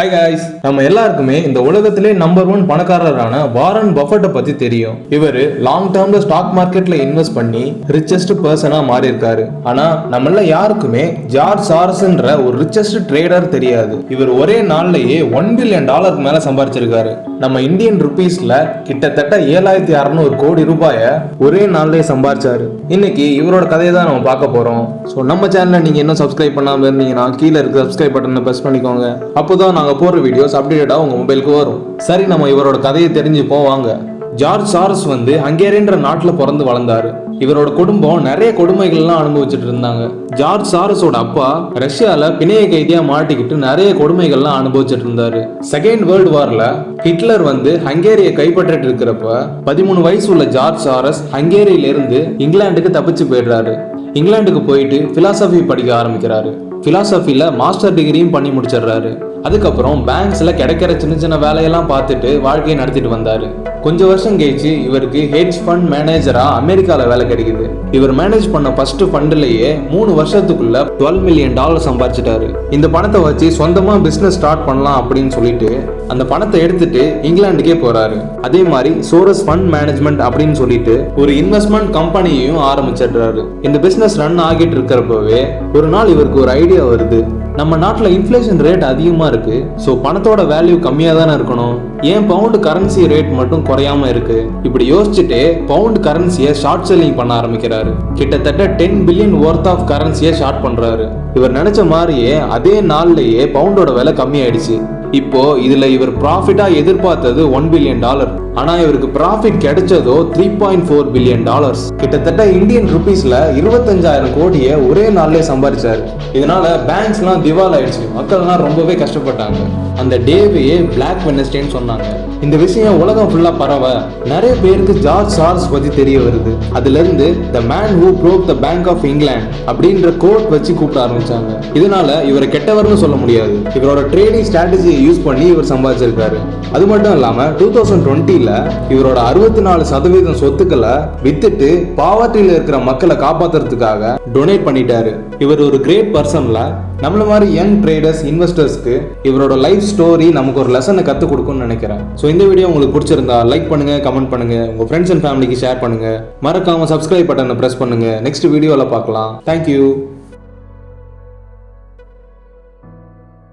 Hi guys, நம்ம எல்லாருக்குமே இந்த உலகத்திலே நம்பர் 1 பணக்காரரான வாரன் பஃபெட்டை பத்தி தெரியும். இவர் லாங் டேர்ம்ல ஸ்டாக் மார்க்கெட்ல இன்வெஸ்ட் பண்ணி ரிச்சஸ்ட் பர்சனா மாறி இருக்காரு. ஆனா நம்மள யாருக்குமே ஜார்ஜ் சாரஸ்ன்ற ஒரு ரிச்சஸ்ட் ட்ரேடர் தெரியாது. இவர் ஒரே நாள்லயே $1 பில்லியன் மேல சம்பாதிச்சிருக்காரு. நம்ம இந்தியன் ருபீஸ்ல கிட்டத்தட்ட 7600 கோடி ரூபாயை ஒரே நாள்லயே சம்பாதிச்சாரு. இன்னைக்கு இவரோட கதையை தான் நம்ம பார்க்க போறோம். ஸோ நம்ம சேனலை நீங்க இன்னும் சப்ஸ்கிரைப் பண்ணாம இருந்தீங்கன்னா கீழே இருக்க சப்ஸ்கிரைப் பட்டனை பிரஸ் பண்ணிக்கோங்க. அப்போதான் நாங்க போற வீடியோஸ் அப்டேட்டடா உங்க மொபைலுக்கு வரும். சரி, நம்ம இவரோட கதையை தெரிஞ்சுப்போம் வாங்க. ஜார்ஜ் சாரஸ் ஹங்கேரின்ற நாட்டுல பிறந்து வளர்ந்தாரு. இவரோட குடும்பம் நிறைய கொடுமைகள்லாம் அனுபவிச்சுட்டு இருந்தாங்க. ஜார்ஜ் சாரஸோட அப்பா ரஷ்யால பிணைய கைதியா மாட்டிக்கிட்டு நிறைய கொடுமைகள்லாம் அனுபவிச்சுட்டு இருந்தாரு. செகண்ட் வேர்ல்டு வார்ல ஹிட்லர் ஹங்கேரியை கைப்பற்றிட்டு இருக்கிறப்ப 13 வயசு உள்ள ஜார்ஜ் சாரஸ் ஹங்கேரியில இருந்து இங்கிலாந்துக்கு தப்பிச்சு போயிடுறாரு. இங்கிலாந்துக்கு போயிட்டு பிலாசபி படிக்க ஆரம்பிக்கிறாரு. பிலாசபில மாஸ்டர் டிகிரியும் பண்ணி முடிச்சிடுறாரு. அதுக்கப்புறம் பேங்க்ஸ்ல கிடைக்கிற சின்ன சின்ன வேலையெல்லாம் பார்த்துட்டு வாழ்க்கையை நடத்திட்டு வந்தாரு. கொஞ்சம் வருஷம் கழிச்சு இவருக்கு ஹெட்ஜ் ஃபண்ட் மேனேஜரா அமெரிக்கால வேலை கிடைக்குது. இவர் மேனேஜ் பண்ண ஃபர்ஸ்ட் ஃபண்ட்லயே 3 வருஷத்துக்குள்ள $12 மில்லியன் சம்பாதிச்சிட்டாரு. இந்த பணத்தை வச்சு சொந்தமா பிசினஸ் ஸ்டார்ட் பண்ணலாம் அப்படின்னு சொல்லிட்டு அந்த பணத்தை எடுத்துட்டு இங்கிலாந்துக்கே போறாரு. அதே மாதிரி சோரஸ் ஃபண்ட் மேனேஜ்மெண்ட் அப்படின்னு சொல்லிட்டு ஒரு இன்வெஸ்ட்மெண்ட் கம்பெனியையும் ஆரம்பிச்சிடுறாரு. இந்த பிசினஸ் ரன் ஆகிட்டு இருக்கிறப்பவே ஒரு நாள் இவருக்கு ஒரு ஐடியா வருது. நம்ம நாட்டில் இன்ஃப்ளேஷன் ரேட் அதிகமா இருக்கு. ஸோ பணத்தோட வேல்யூ கம்மியா தானே இருக்கணும், ஏன் பவுண்ட் கரன்சி ரேட் மட்டும் குறையாம இருக்கு? இப்படி யோசிச்சுட்டு பவுண்ட் கரன்சியை ஷார்ட் செல்லிங் பண்ண ஆரம்பிக்கிறாரு. கிட்டத்தட்ட $10 பில்லியன் ஒர்த் ஆஃப் கரன்சியை ஷார்ட் பண்றாரு. இவர் நினைச்ச மாதிரியே அதே நாள்லயே பவுண்டோட விலை கம்மியாயிடுச்சு. இப்போ இதுல இவர் ப்ராஃபிட்டா எதிர்பார்த்தது $1 பில்லியன். ஆனா இவருக்கு ப்ராஃபிட் கிடைச்சதோ $3.4 பில்லியன். கிட்டத்தட்ட இந்தியன் ருபீஸ்ல 25,000 கோடியை ஒரே நாள்லயே சம்பாதிச்சாரு. இதனால பேங்க்ஸ் எல்லாம் திவால் ஆயிடுச்சு. மக்கள்லாம் ரொம்பவே கஷ்டப்பட்டாங்க. அந்த டேவையே பிளாக் வெட்னஸ்டேன்னு சொன்னாங்க. இந்த விஷயம் உலகம் ஃபுல்லா பரவ நிறைய பேருக்கு ஜார்ஜ் சாரஸ் பத்தி தெரிய வருது. அதுல இருந்து the man who broke the bank of England அப்படின்ற கோட் வச்சு கூப்பிட ஆரம்பிச்சாங்க. இதனால இவரை கெட்டவர்னு சொல்ல முடியாது. இவரோட ட்ரேடிங் ஸ்ட்ராட்டஜியை யூஸ் பண்ணி இவர் சம்பாதிச்சிருக்காரு. அது மட்டும் இல்லாம 2020ல இவரோட 64% சொத்துக்களை வித்துட்டு பாவர்ட்டியில இருக்கிற மக்களை காப்பாத்துறதுக்காக டொனேட் பண்ணிட்டாரு. இவர் ஒரு கிரேட் பர்சன்ல நம்மள மாதிரி யங் ட்ரேடர்ஸ் இன்வெஸ்டர்ஸ்க்கு இவரோட லைஃப் ஸ்டோரி நமக்கு ஒரு லெசனை கற்றுக் கொடுக்கும்னு நினைக்கிறேன். ஸோ இந்த வீடியோ உங்களுக்கு பிடிச்சிருந்தா லைக் பண்ணுங்க, கமெண்ட் பண்ணுங்க, உங்க ஃப்ரெண்ட்ஸ் அண்ட் ஃபேமிலிக்கு ஷேர் பண்ணுங்க. மறக்காம சப்ஸ்கிரைப் பட்டனை பிரஸ் பண்ணுங்க. நெக்ஸ்ட் வீடியோல பார்க்கலாம். தேங்க்யூ.